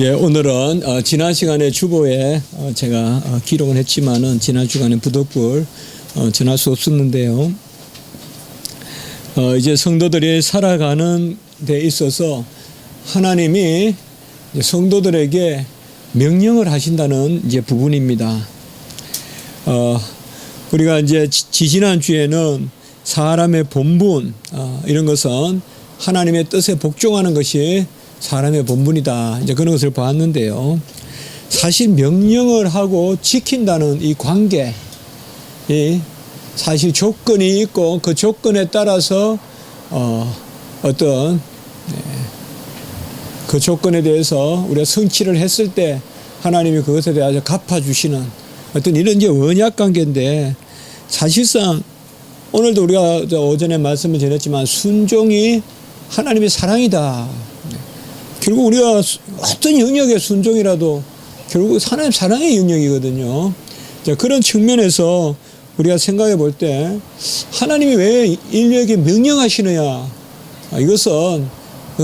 예, 오늘은 지난 시간에 주보에 제가 기록을 했지만은 지난 주간에 부득불 전할 수 없었는데요. 이제 성도들이 살아가는 데 있어서 하나님이 성도들에게 명령을 하신다는 이제 부분입니다. 우리가 이제 지지난 주에는 사람의 본분 이런 것은 하나님의 뜻에 복종하는 것이 사람의 본분이다. 이제 그런 것을 봤는데요. 사실 명령을 하고 지킨다는 이 관계, 사실 조건이 있고 그 조건에 따라서 어떤 그 조건에 대해서 우리가 성취를 했을 때 하나님이 그것에 대해서 갚아주시는 어떤 이런 이제 언약 관계인데, 사실상 오늘도 우리가 오전에 말씀을 드렸지만 순종이 하나님의 사랑이다. 결국 우리가 어떤 영역의 순종이라도 결국 하나님 사랑의 영역이거든요. 자, 그런 측면에서 우리가 생각해 볼 때 하나님이 왜 인류에게 명령하시느냐, 이것은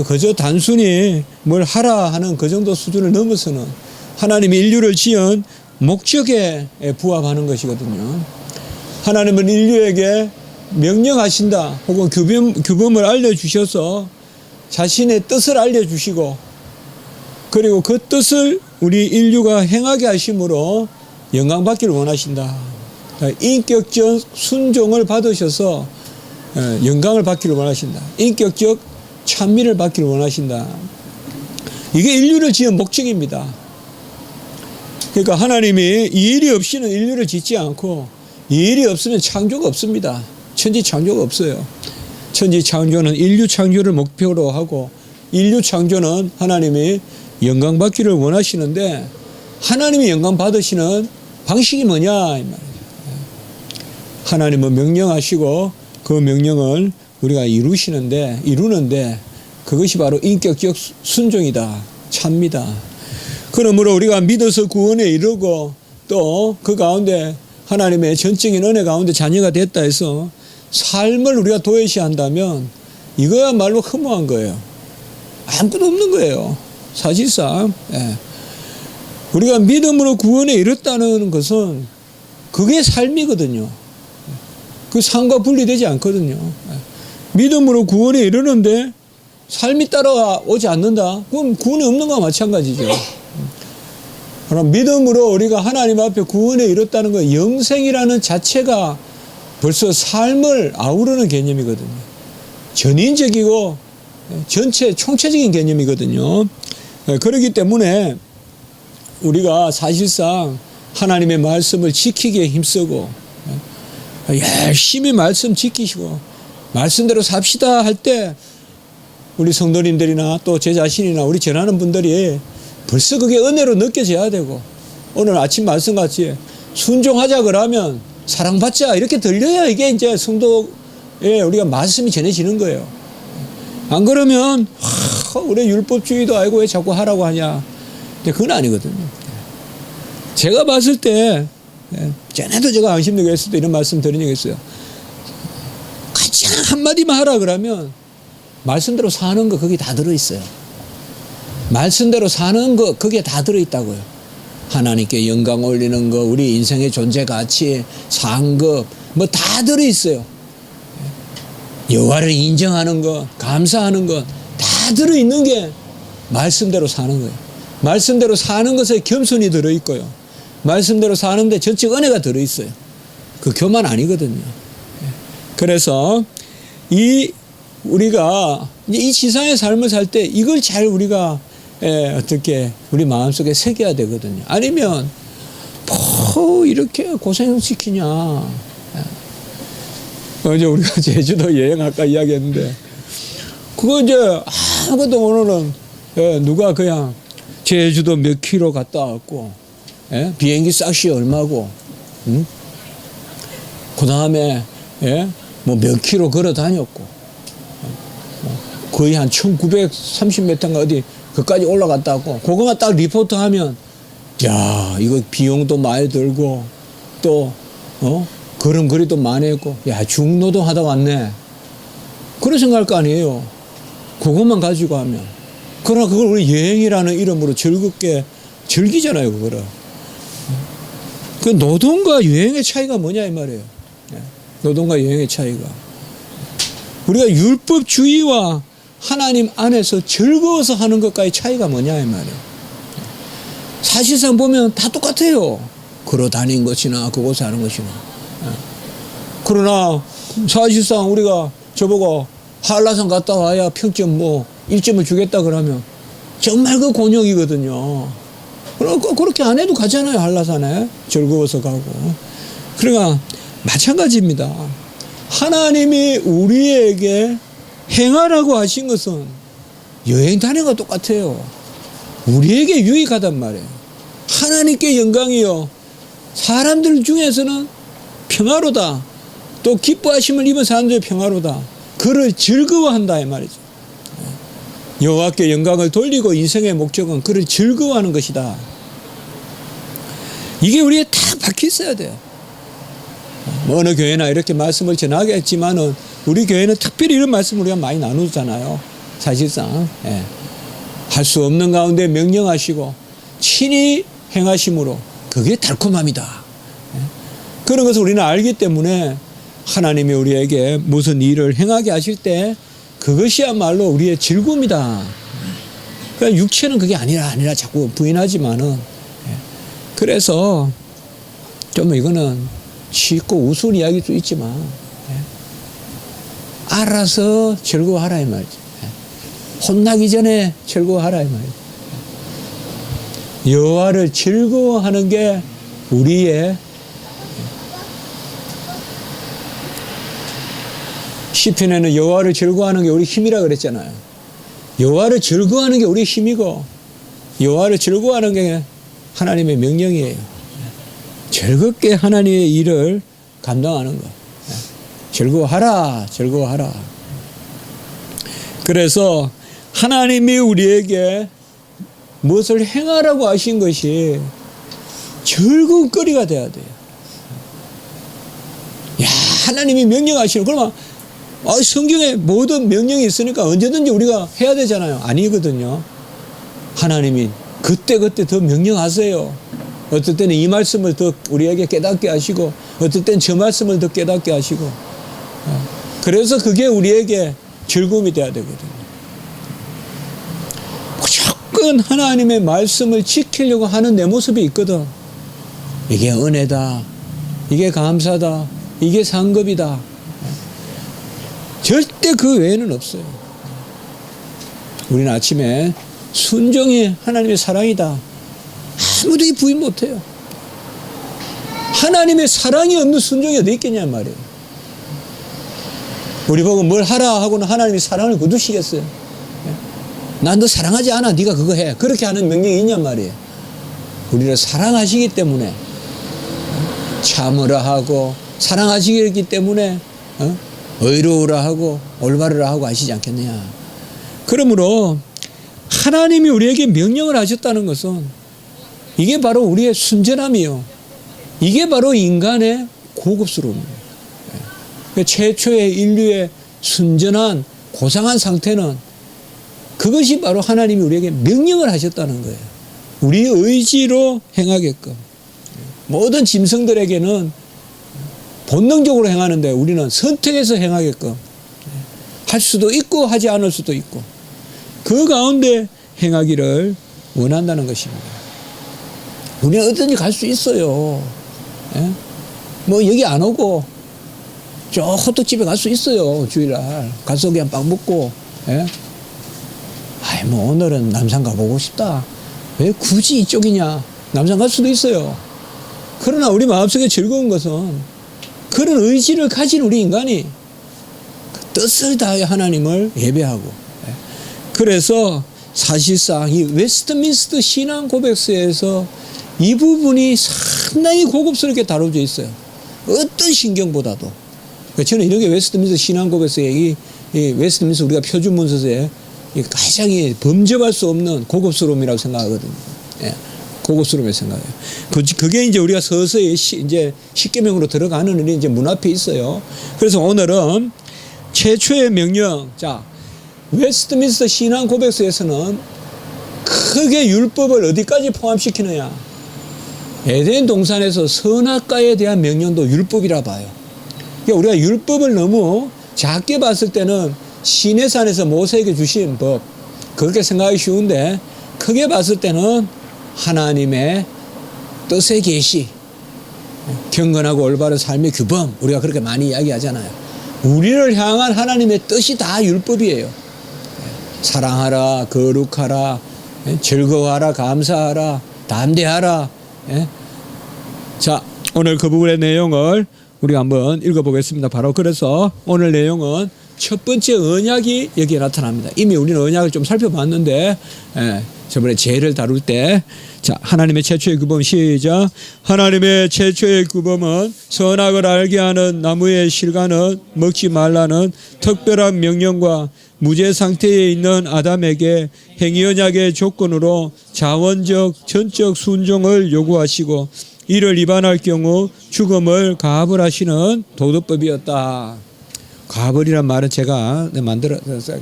그저 단순히 뭘 하라 하는 그 정도 수준을 넘어서는 하나님이 인류를 지은 목적에 부합하는 것이거든요. 하나님은 인류에게 명령하신다 혹은 규범을 알려주셔서 자신의 뜻을 알려주시고, 그리고 그 뜻을 우리 인류가 행하게 하심으로 영광받기를 원하신다. 인격적 순종을 받으셔서 영광을 받기를 원하신다. 인격적 찬미를 받기를 원하신다. 이게 인류를 지은 목적입니다. 그러니까 하나님이 이 일이 없이는 인류를 짓지 않고, 이 일이 없으면 창조가 없습니다. 천지 창조가 없어요. 천지 창조는 인류 창조를 목표로 하고, 인류 창조는 하나님이 영광 받기를 원하시는데, 하나님이 영광 받으시는 방식이 뭐냐 이 말이죠. 하나님은 명령하시고 그 명령을 우리가 이루는데 그것이 바로 인격적 순종이다, 찬미다. 그러므로 우리가 믿어서 구원에 이르고 또 그 가운데 하나님의 전적인 은혜 가운데 자녀가 됐다 해서 삶을 우리가 도외시한다면 이거야말로 허무한 거예요. 아무것도 없는 거예요. 사실상 우리가 믿음으로 구원에 이뤘다는 것은 그게 삶이거든요. 그 삶과 분리되지 않거든요. 믿음으로 구원에 이르는데 삶이 따라오지 않는다? 그럼 구원이 없는 거와 마찬가지죠. 그럼 믿음으로 우리가 하나님 앞에 구원에 이뤘다는 거, 영생이라는 자체가 벌써 삶을 아우르는 개념이거든요. 전인적이고 총체적인 개념이거든요. 그렇기 때문에 우리가 사실상 하나님의 말씀을 지키기에 힘쓰고 열심히 말씀 지키시고 말씀대로 삽시다 할 때 우리 성도님들이나 또 제 자신이나 우리 전하는 분들이 벌써 그게 은혜로 느껴져야 되고, 오늘 아침 말씀같이 순종하자 그러면 사랑받자 이렇게 들려야 이게 이제 성도에 우리가 말씀이 전해지는 거예요. 안 그러면 우리 율법주의도 아니고 왜 자꾸 하라고 하냐. 근데 그건 아니거든요. 제가 봤을 때 전에도 제가 안심되게 했을 때 이런 말씀 드린 적이 있어요. 가장 한마디만 하라 그러면 말씀대로 사는 거 거기 다 들어있어요. 말씀대로 사는 거 거기에 다 들어있다고요. 하나님께 영광 올리는 거, 우리 인생의 존재 가치, 상급 뭐 다 들어있어요. 여호와를 인정하는 것, 감사하는 것 다 들어있는 게 말씀대로 사는 거예요. 말씀대로 사는 것에 겸손이 들어있고요. 말씀대로 사는데 전적 은혜가 들어있어요. 그 교만 아니거든요. 그래서 우리가 이 지상의 삶을 살 때 이걸 잘 우리가 어떻게 우리 마음속에 새겨야 되거든요. 아니면 뭐 이렇게 고생시키냐. 이제 우리가 제주도 여행 아까 이야기했는데 그거 이제 아무것도 모르는 누가 그냥 제주도 몇 킬로 갔다 왔고, 비행기 싹시 얼마고, 그 다음에 뭐 몇 킬로 걸어 다녔고, 거의 한 1930m인가 어디 그까지 올라갔다 왔고, 그거만 딱 리포트 하면 야 이거 비용도 많이 들고 또 걸음거리도 많이 했고, 야 중노동 하다 왔네 그런 생각할 거 아니에요. 그것만 가지고 하면 그러나 그걸 우리 여행이라는 이름으로 즐겁게 즐기잖아요, 그거를. 그 노동과 여행의 차이가 뭐냐 이 말이에요. 노동과 여행의 차이가. 우리가 율법주의와 하나님 안에서 즐거워서 하는 것과의 차이가 뭐냐 이 말이에요. 사실상 보면 다 똑같아요. 걸어 다닌 것이나 그곳에 하는 것이나. 그러나 사실상 우리가 저보고 한라산 갔다 와야 평점 뭐 1점을 주겠다 그러면 정말 그 곤욕이거든요. 그렇게 안 해도 가잖아요, 한라산에. 즐거워서 가고. 그러니까 마찬가지입니다. 하나님이 우리에게 행하라고 하신 것은 여행 다니는 거 똑같아요. 우리에게 유익하단 말이에요. 하나님께 영광이요. 사람들 중에서는 평화로다. 또 기뻐하심을 입은 사람들의 평화로다. 그를 즐거워한다 이 말이죠. 여호와께 영광을 돌리고 인생의 목적은 그를 즐거워하는 것이다. 이게 우리에 딱 박혀 있어야 돼요. 뭐 어느 교회나 이렇게 말씀을 전하겠지만은 우리 교회는 특별히 이런 말씀을 우리가 많이 나누잖아요. 사실상 할 수 없는 가운데 명령하시고 친히 행하심으로 그게 달콤함이다. 그런 것을 우리는 알기 때문에 하나님이 우리에게 무슨 일을 행하게 하실 때 그것이야말로 우리의 즐거움이다. 그러니까 육체는 그게 아니라 자꾸 부인하지만은 그래서 좀 이거는 쉽고 우스운 이야기일 수 있지만 알아서 즐거워하라 이 말이죠. 혼나기 전에 즐거워하라 이 말이죠. 여호와를 즐거워하는 게 우리의 시편에는 여호와를 즐거워하는 게 우리 힘이라 그랬잖아요. 여호와를 즐거워하는 게 우리 힘이고 여호와를 즐거워하는 게 하나님의 명령이에요. 즐겁게 하나님의 일을 감당하는 것. 즐거워하라, 즐거워하라. 그래서 하나님이 우리에게 무엇을 행하라고 하신 것이 즐거운 거리가 돼야 돼요. 야, 하나님이 명령하시는, 그러면 성경에 모든 명령이 있으니까 언제든지 우리가 해야 되잖아요. 아니거든요. 하나님이 그때그때 더 명령하세요. 어떨 때는 이 말씀을 더 우리에게 깨닫게 하시고 어떨 때는 저 말씀을 더 깨닫게 하시고 그래서 그게 우리에게 즐거움이 돼야 되거든요. 무조건 하나님의 말씀을 지키려고 하는 내 모습이 있거든. 이게 은혜다. 이게 감사다. 이게 상급이다. 절대 그 외에는 없어요. 우리는 아침에 순종이 하나님의 사랑이다. 아무도 부인 못해요. 하나님의 사랑이 없는 순종이 어디 있겠냐 말이에요. 우리 보고 뭘 하라 하고는 하나님이 사랑을 거두시겠어요. 난 너 사랑하지 않아. 네가 그거 해. 그렇게 하는 명령이 있냔 말이에요. 우리를 사랑하시기 때문에 참으라 하고 사랑하시기 때문에 의로우라 하고 올바르라 하고 하시지 않겠느냐. 그러므로 하나님이 우리에게 명령을 하셨다는 것은 이게 바로 우리의 순전함이요. 이게 바로 인간의 고급스러움입니다. 최초의 인류의 순전한 고상한 상태는 그것이 바로 하나님이 우리에게 명령을 하셨다는 거예요. 우리의 의지로 행하게끔. 모든 짐승들에게는 본능적으로 행하는데 우리는 선택해서 행하게끔 할 수도 있고 하지 않을 수도 있고 그 가운데 행하기를 원한다는 것입니다. 우리는 어디든지 갈 수 있어요. 뭐 여기 안 오고 저 호떡집에 갈 수 있어요. 주일날 가서 그냥 빵 먹고 아이 뭐 오늘은 남산 가보고 싶다. 왜 굳이 이쪽이냐. 남산 갈 수도 있어요. 그러나 우리 마음속에 즐거운 것은 그런 의지를 가진 우리 인간이 그 뜻을 다해 하나님을 예배하고 그래서 사실상 이 웨스트민스터 신앙 고백서에서 이 부분이 상당히 고급스럽게 다뤄져 있어요. 어떤 신경보다도. 저는 이런 게 웨스트민스터 신앙 고백서의 이 웨스트민스터 우리가 표준 문서에 가장 범접할 수 없는 고급스러움이라고 생각하거든요. 고급스러움을 생각해요. 그게 이제 우리가 서서히 이제 십계명으로 들어가는 일이 이제 문 앞에 있어요. 그래서 오늘은 최초의 명령, 자, 웨스트민스터 신앙 고백서에서는 크게 율법을 어디까지 포함시키느냐? 에덴 동산에서 선악과에 대한 명령도 율법이라 봐요. 그러니까 우리가 율법을 너무 작게 봤을 때는 시내산에서 모세에게 주신 법, 그렇게 생각하기 쉬운데, 크게 봤을 때는 하나님의 뜻의 계시, 경건하고 올바른 삶의 규범, 우리가 그렇게 많이 이야기하잖아요. 우리를 향한 하나님의 뜻이 다 율법이에요. 사랑하라, 거룩하라, 즐거워하라, 감사하라, 담대하라. 자, 오늘 그 부분의 내용을 우리가 한번 읽어보겠습니다. 바로 그래서 오늘 내용은 첫 번째 언약이 여기에 나타납니다. 이미 우리는 언약을 좀 살펴봤는데, 저번에 죄를 다룰 때, 자, 하나님의 최초의 규범 시작. 하나님의 최초의 규범은 선악을 알게 하는 나무의 실과는 먹지 말라는 특별한 명령과 무죄 상태에 있는 아담에게 행위 언약의 조건으로 자원적 전적 순종을 요구하시고 이를 위반할 경우 죽음을 가압을 하시는 도덕법이었다. 가압이란 말은 제가 만들어서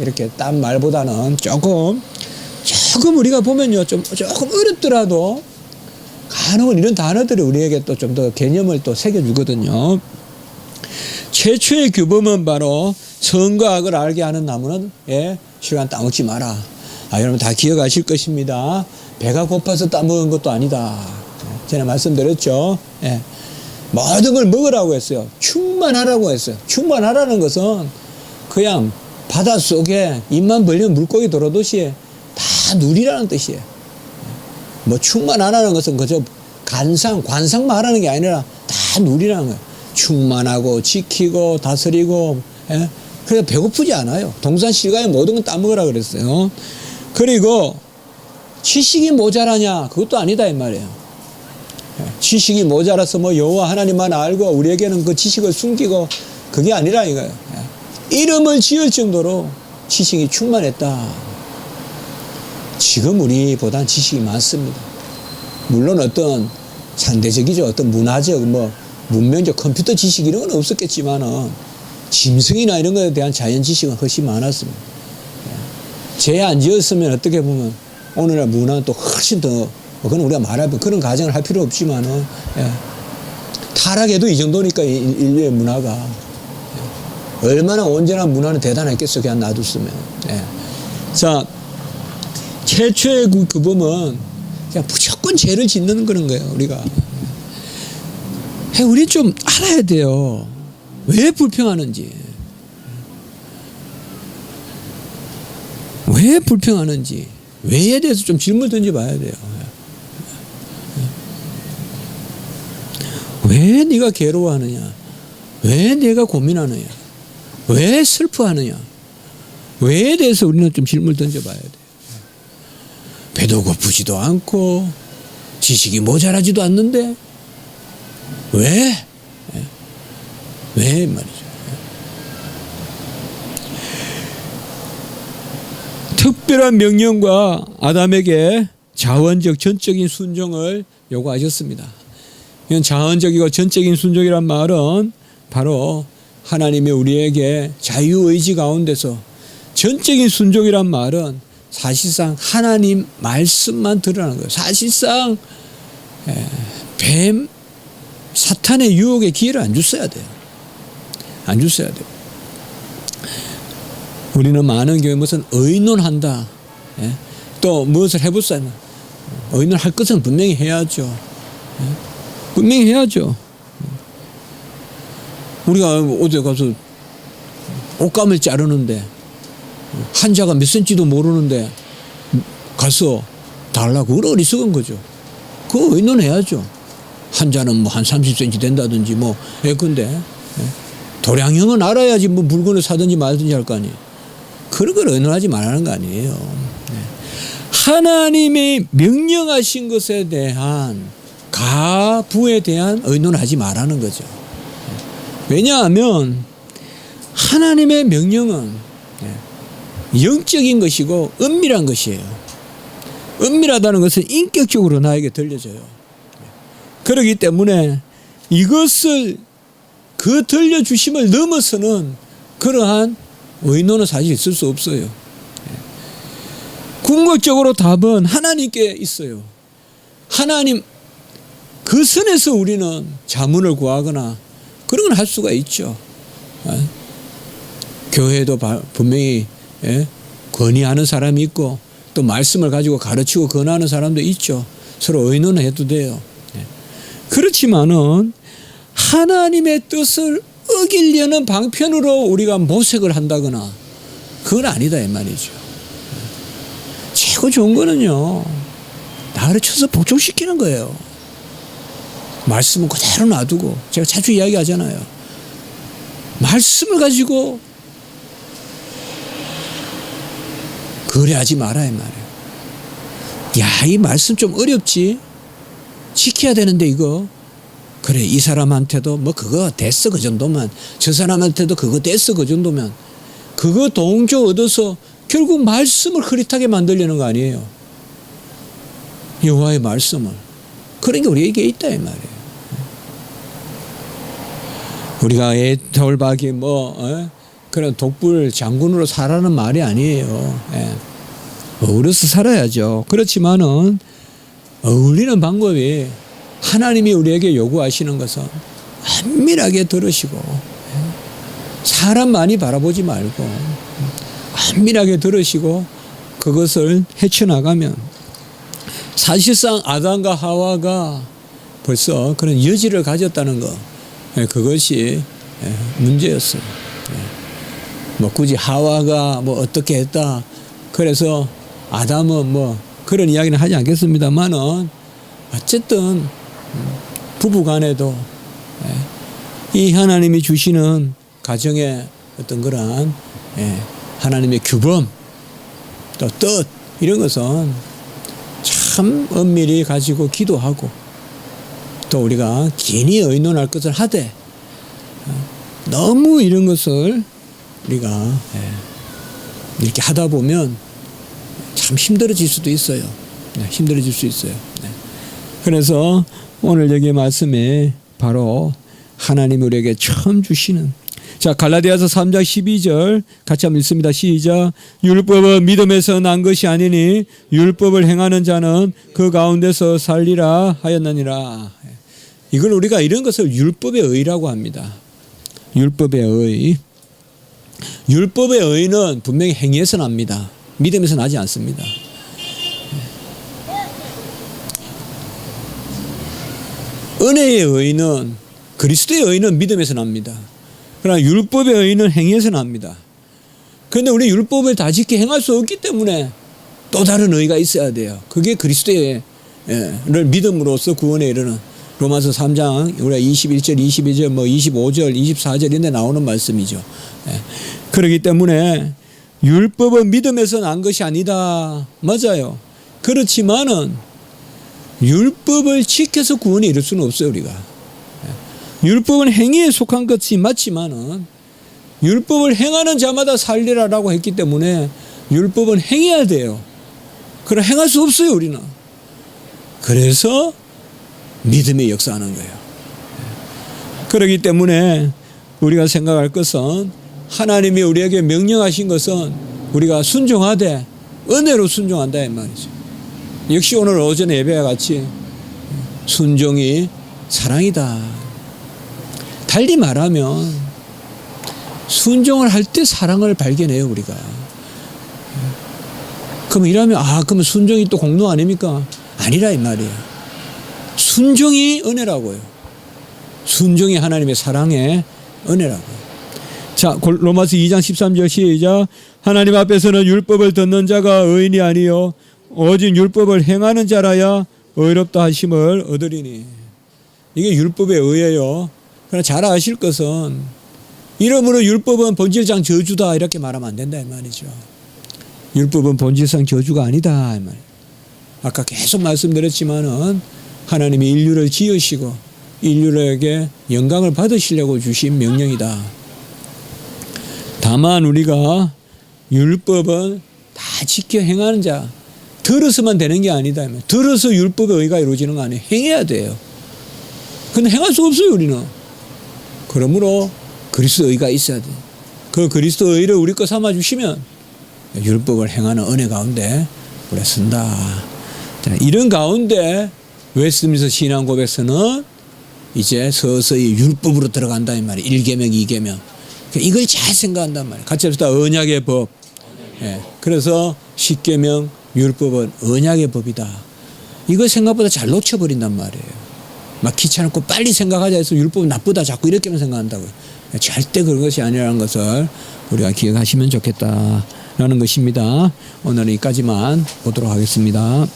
이렇게 딴 말보다는 조금 우리가 보면요, 조금 어렵더라도 간혹은 이런 단어들이 우리에게 또 좀 더 개념을 또 새겨주거든요. 최초의 규범은 바로 선과 악을 알게 하는 나무는 실간 따먹지 마라. 여러분 다 기억하실 것입니다. 배가 고파서 따먹은 것도 아니다. 제가 말씀드렸죠. 모든 걸 먹으라고 했어요. 충만하라고 했어요. 충만하라는 것은 그냥 바닷속에 입만 벌리면 물고기 들어오듯이 다 누리라는 뜻이에요. 뭐 충만하라는 것은 그저 관상만 하라는 게 아니라 다 누리라는 거예요. 충만하고 지키고 다스리고, 그래서 배고프지 않아요. 동산 실과에 모든 건 따먹으라 그랬어요. 그리고 지식이 모자라냐? 그것도 아니다 이 말이에요. 지식이 모자라서 뭐 여호와 하나님만 알고 우리에게는 그 지식을 숨기고 그게 아니라 이거예요. 이름을 지을 정도로 지식이 충만했다. 지금 우리보단 지식이 많습니다. 물론 어떤 상대적이죠. 어떤 문화적, 문명적 컴퓨터 지식 이런 건 없었겠지만은 짐승이나 이런 것에 대한 자연 지식은 훨씬 많았습니다. 죄 안 지었으면 어떻게 보면 오늘날 문화는 또 훨씬 더, 그건 우리가 말하면 그런 가정을 할 필요 없지만은, 타락해도 이 정도니까 인류의 문화가. 얼마나 온전한 문화는 대단했겠어, 그냥 놔뒀으면. 자, 최초의 규범은 그냥 무조건 죄를 짓는 그런 거예요, 우리가. 우리 좀 알아야 돼요. 왜 불평하는지. 왜 불평하는지. 왜에 대해서 좀 질문을 던져봐야 돼요. 왜 네가 괴로워하느냐? 왜 네가 고민하느냐? 왜 슬퍼하느냐? 왜에 대해서 우리는 좀 질문을 던져봐야 돼요. 배도 고프지도 않고 지식이 모자라지도 않는데 왜? 왜 말이죠. 특별한 명령과 아담에게 자원적 전적인 순종을 요구하셨습니다. 이건 자원적이고 전적인 순종이란 말은 바로 하나님이 우리에게 자유의지 가운데서, 전적인 순종이란 말은 사실상 하나님 말씀만 들으라는 거예요. 사실상 뱀, 사탄의 유혹에 기회를 안 줬어야 돼요. 안 줬어야 돼요. 우리는 많은 경우에 무슨 의논한다, 또 무엇을 해보자, 의논할 것은 분명히 해야죠. 분명히 해야죠. 우리가 어디 가서 옷감을 자르는데 한자가 몇 센치도 모르는데 가서 달라고, 그거 어리석은 거죠. 그거 의논해야죠. 한자는 뭐 한 30cm 된다든지 뭐 예컨대 도량형은 알아야지 뭐 물건을 사든지 말든지 할 거 아니에요. 그런 걸 의논하지 말라는 거 아니에요. 하나님이 명령하신 것에 대한 가부에 대한 의논을 하지 말라는 거죠. 왜냐하면 하나님의 명령은 영적인 것이고 은밀한 것이에요. 은밀하다는 것은 인격적으로 나에게 들려져요. 그렇기 때문에 이것을, 그 들려주심을 넘어서는 그러한 의논은 사실 있을 수 없어요. 궁극적으로 답은 하나님께 있어요. 하나님 그 선에서 우리는 자문을 구하거나 그런 걸 할 수가 있죠. 교회도 분명히 건의하는 사람이 있고 또 말씀을 가지고 가르치고 권하는 사람도 있죠. 서로 의논해도 돼요. 그렇지만은 하나님의 뜻을 어기려는 방편으로 우리가 모색을 한다거나 그건 아니다 이 말이죠. 최고 좋은 거는요, 가르쳐서 복종시키는 거예요. 말씀은 그대로 놔두고, 제가 자주 이야기하잖아요. 말씀을 가지고 거래하지 마라 이 말이에요. 야, 이 말씀 좀 어렵지? 지켜야 되는데 이거. 그래, 이 사람한테도 뭐 그거 됐어 그 정도면, 저 사람한테도 그거 됐어 그 정도면, 그거 동조 얻어서 결국 말씀을 흐릿하게 만들려는 거 아니에요. 여호와의 말씀을. 그런 게 우리에게 있다 이 말이에요. 우리가 애돌박이 그런 독불 장군으로 살라는 말이 아니에요. 어울려서 살아야죠. 그렇지만은 어울리는 방법이 하나님이 우리에게 요구하시는 것은 안밀하게 들으시고 사람 많이 바라보지 말고 안밀하게 들으시고 그것을 헤쳐나가면, 사실상 아담과 하와가 벌써 그런 여지를 가졌다는 것, 그것이 문제였어요. 뭐 굳이 하와가 뭐 어떻게 했다 그래서 아담은 뭐 그런 이야기는 하지 않겠습니다만은 어쨌든 부부간에도 이 하나님이 주시는 가정의 어떤 그러한 하나님의 규범 또 뜻 이런 것은 참 엄밀히 가지고 기도하고 또 우리가 괜히 의논할 것을 하되 너무 이런 것을 우리가 이렇게 하다 보면 참 힘들어질 수도 있어요. 힘들어질 수 있어요. 그래서 오늘 여기 말씀에 바로 하나님 우리에게 처음 주시는, 자, 갈라디아서 3장 12절 같이 한번 읽습니다. 시작. 율법은 믿음에서 난 것이 아니니 율법을 행하는 자는 그 가운데서 살리라 하였느니라. 이걸 우리가 이런 것을 율법의 의라고 합니다. 율법의 의. 율법의 의는 분명히 행위에서 납니다. 믿음에서 나지 않습니다. 은혜의 의는, 그리스도의 의는 믿음에서 납니다. 그러나 율법의 의는 행위에서 납니다. 그런데 우리 율법을 다 지켜 행할 수 없기 때문에 또 다른 의가 있어야 돼요. 그게 그리스도의 믿음으로써 구원에 이르는, 로마서 3장 우리가 21절, 22절, 25절, 24절 이런 데 나오는 말씀이죠. 그렇기 때문에 율법은 믿음에서 난 것이 아니다. 맞아요. 그렇지만은 율법을 지켜서 구원에 이를 수는 없어요, 우리가. 율법은 행위에 속한 것이 맞지만은 율법을 행하는 자마다 살리라라고 했기 때문에 율법은 행해야 돼요. 그럼 행할 수 없어요, 우리는. 그래서 믿음의 역사하는 거예요. 그렇기 때문에 우리가 생각할 것은, 하나님이 우리에게 명령하신 것은 우리가 순종하되 은혜로 순종한다 이 말이죠. 역시 오늘 오전에 예배와 같이 순종이 사랑이다. 달리 말하면 순종을 할 때 사랑을 발견해요, 우리가. 그럼 이러면 그러면 순종이 또 공로 아닙니까? 아니라 이 말이에요. 순종이 은혜라고요. 순종이 하나님의 사랑의 은혜라고요. 자, 로마서 2장 13절 시작. 하나님 앞에서는 율법을 듣는 자가 의인이 아니요 오직 율법을 행하는 자라야 의롭다 하심을 얻으리니. 이게 율법의 의예요. 그러나 잘 아실 것은, 이러므로 율법은 본질상 저주다 이렇게 말하면 안 된다 이 말이죠. 율법은 본질상 저주가 아니다 이 말. 아까 계속 말씀드렸지만은 하나님이 인류를 지으시고 인류에게 영광을 받으시려고 주신 명령이다. 다만 우리가 율법은 다 지켜 행하는 자, 들어서만 되는 게 아니다. 들어서 율법의 의가 이루어지는 거 아니에요. 행해야 돼요. 근데 행할 수 없어요, 우리는. 그러므로 그리스도 의가 있어야 돼요. 그 그리스도 의를 우리 거 삼아 주시면 율법을 행하는 은혜 가운데 우리가 쓴다. 자, 이런 가운데 웨스트민스터 신앙 고백서는 이제 서서히 율법으로 들어간다 이 말이에요. 1계명, 2계명. 이걸 잘 생각한단 말이에요. 같이 합시다. 언약의 법. 예. 그래서 10계명 율법은 언약의 법이다. 이거 생각보다 잘 놓쳐버린단 말이에요. 막 귀찮고 빨리 생각하자 해서 율법은 나쁘다 자꾸 이렇게만 생각한다고요. 절대 그런 것이 아니라는 것을 우리가 기억하시면 좋겠다라는 것입니다. 오늘은 여기까지만 보도록 하겠습니다.